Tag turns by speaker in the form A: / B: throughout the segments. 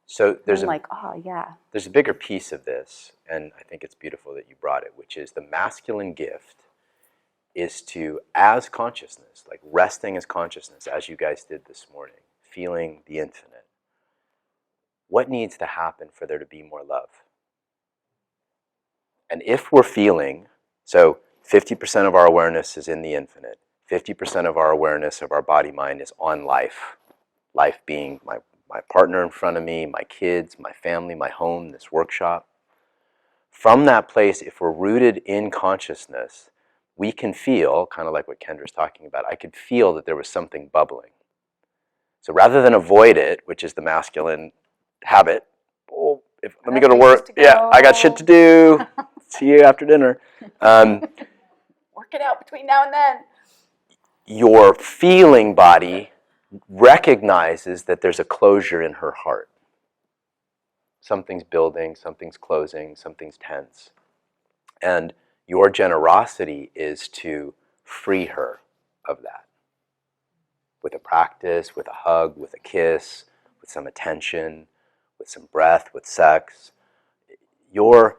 A: So there's
B: there's
A: a bigger piece of this, and I think it's beautiful that you brought it, which is the masculine gift is to, as consciousness, like resting as consciousness, as you guys did this morning, feeling the infinite. What needs to happen for there to be more love? And if we're feeling, so 50% of our awareness is in the infinite, 50% of our awareness of our body-mind is on life. Life being my partner in front of me, my kids, my family, my home, this workshop. From that place, if we're rooted in consciousness, we can feel, kind of like what Kendra's talking about, I could feel that there was something bubbling. So rather than avoid it, which is the masculine habit, let me go to work. Yeah, I got shit to do. See you after dinner.
B: Work it out between now and then.
A: Your feeling body recognizes that there's a closure in her heart. Something's building, something's closing, something's tense. And your generosity is to free her of that. With a practice, with a hug, with a kiss, with some attention, with some breath, with sex. Your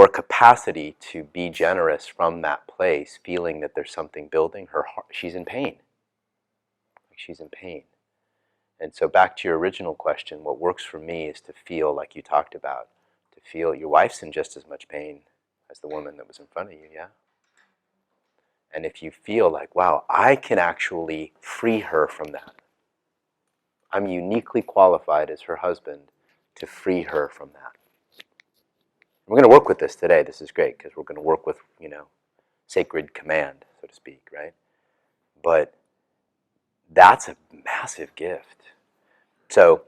A: capacity to be generous from that place, feeling that there's something building, her heart, she's in pain. She's in pain. And so back to your original question, what works for me is to feel like you talked about, to feel your wife's in just as much pain as the woman that was in front of you, yeah? And if you feel like, wow, I can actually free her from that. I'm uniquely qualified as her husband to free her from that. We're going to work with this today. This is great because we're going to work with, sacred command, so to speak, right? But that's a massive gift. So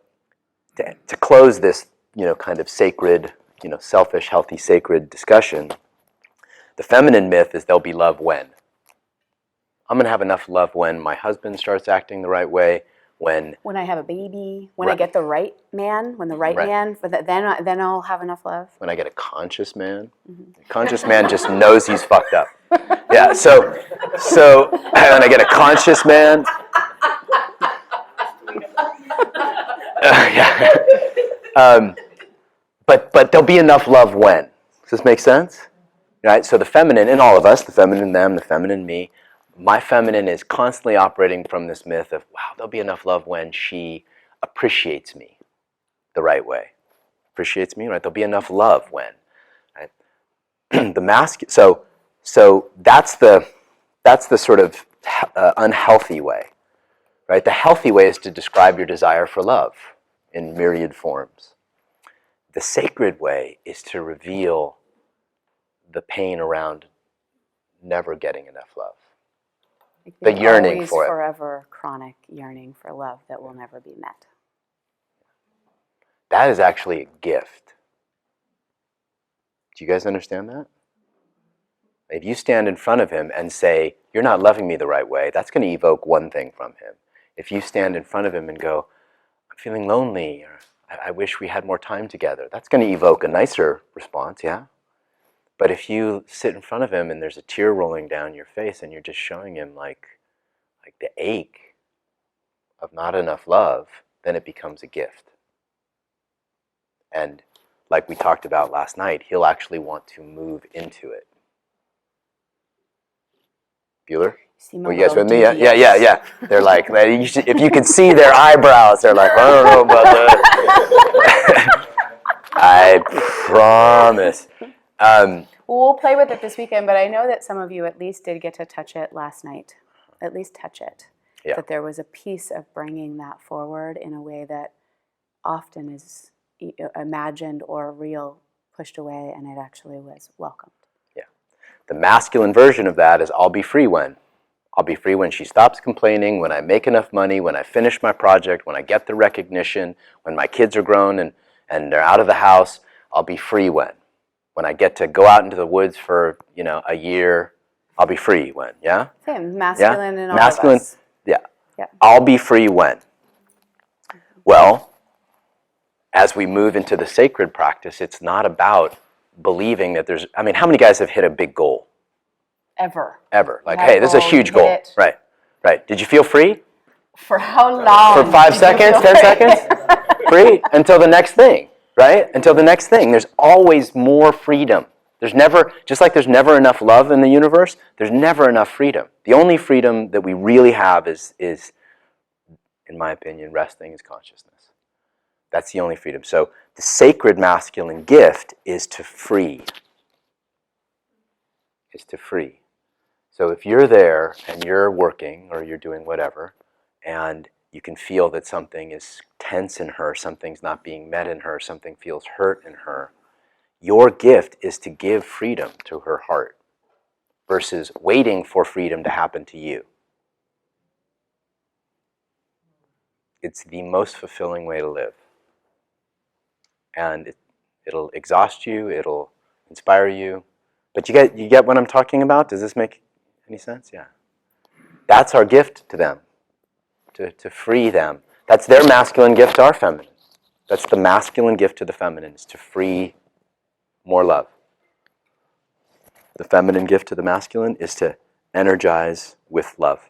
A: to close this, kind of sacred, selfish, healthy, sacred discussion, the feminine myth is there'll be love when. I'm going to have enough love when my husband starts acting the right way, when
B: I have a baby, when I get the right man, when the right man, then I'll have enough love.
A: When I get a conscious man. Mm-hmm. A conscious man just knows he's fucked up. Yeah, so when I get a conscious man. But there'll be enough love when. Does this make sense? Right? So the feminine in all of us, the feminine in them, the feminine in me, my feminine is constantly operating from this myth of, wow, there'll be enough love when she appreciates me the right way. Appreciates me, right? There'll be enough love when. Right? So that's the sort of unhealthy way. Right? The healthy way is to describe your desire for love in myriad forms. The sacred way is to reveal the pain around never getting enough love. The yearning for it.
B: Forever chronic yearning for love that will never be met.
A: That is actually a gift. Do you guys understand that? If you stand in front of him and say, you're not loving me the right way, that's going to evoke one thing from him. If you stand in front of him and go, I'm feeling lonely, or I wish we had more time together, that's going to evoke a nicer response, yeah? But if you sit in front of him and there's a tear rolling down your face and you're just showing him like the ache of not enough love, then it becomes a gift. And like we talked about last night, he'll actually want to move into it. Bueller? Are you guys with me? Yeah. They're like, if you could see their eyebrows, they're like, I don't know about that. I promise.
B: We'll play with it this weekend, but I know that some of you at least did get to touch it last night. At least touch it.
A: Yeah.
B: That there was a piece of bringing that forward in a way that often is imagined or real, pushed away, and it actually was welcomed.
A: Yeah. The masculine version of that is I'll be free when. I'll be free when she stops complaining, when I make enough money, when I finish my project, when I get the recognition, when my kids are grown and they're out of the house. I'll be free when. When I get to go out into the woods for, a year, I'll be free when, yeah?
B: Same, masculine and all
A: masculine,
B: of us.
A: Yeah.
B: Yeah.
A: I'll be free when. Well, as we move into the sacred practice, it's not about believing that there's, how many guys have hit a big goal?
B: Ever.
A: Like, hey, this is a huge goal. Right. Did you feel free?
B: For how long?
A: For 5 seconds, 10 seconds? free until the next thing, right? Until the next thing. There's always more freedom. There's never, just like there's never enough love in the universe, there's never enough freedom. The only freedom that we really have is in my opinion, resting is consciousness. That's the only freedom. So the sacred masculine gift is to free. Is to free. So if you're there and you're working or you're doing whatever, and you can feel that something is tense in her, something's not being met in her, something feels hurt in her, your gift is to give freedom to her heart versus waiting for freedom to happen to you. It's the most fulfilling way to live. And it'll exhaust you, it'll inspire you. But you get what I'm talking about? Does this make any sense? Yeah. That's our gift to them, to free them. That's their masculine gift to our feminine. That's the masculine gift to the feminine, is to free more love. The feminine gift to the masculine is to energize with love.